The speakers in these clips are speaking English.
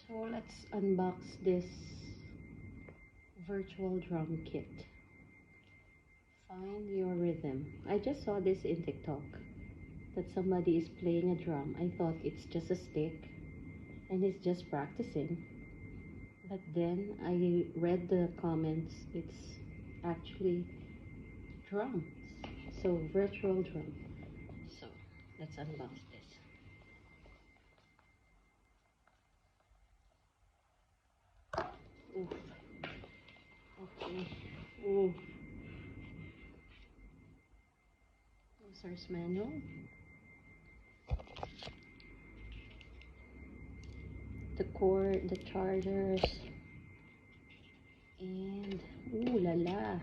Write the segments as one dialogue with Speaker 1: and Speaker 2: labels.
Speaker 1: So let's unbox this virtual drum kit. Find your rhythm. I just saw this in TikTok that somebody is playing a drum. I thought it's just a stick and he's just practicing. But then I read the comments, it's actually drums. So virtual drum. So let's unbox this. Oof. Okay. Oof. User's manual. The cord, the chargers, and ooh la la,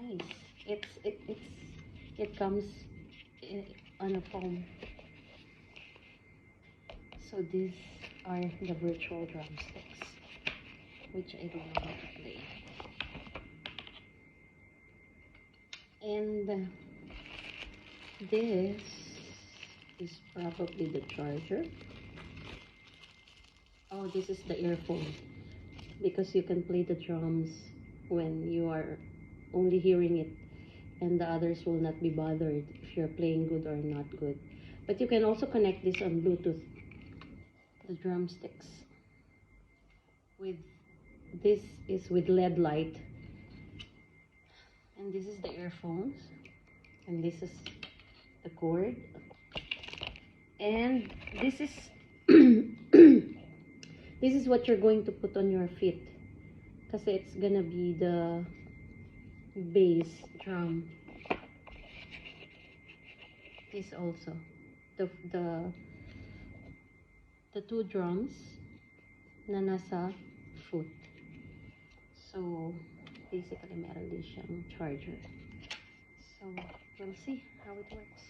Speaker 1: nice. It comes on a foam. So these are the virtual drumsticks, which I don't know how to play. And this is probably the charger. Oh, this is the earphone, because you can play the drums when you are only hearing it and the others will not be bothered if you're playing good or not good. But you can also connect this on Bluetooth, the drumsticks. With this is with LED light, and this is the earphones, and this is the cord, and this is this is what you're going to put on your feet, because it's gonna be the bass drum. This also the two drums na nasa foot. So basically meron din siyang charger. So we'll see how it works.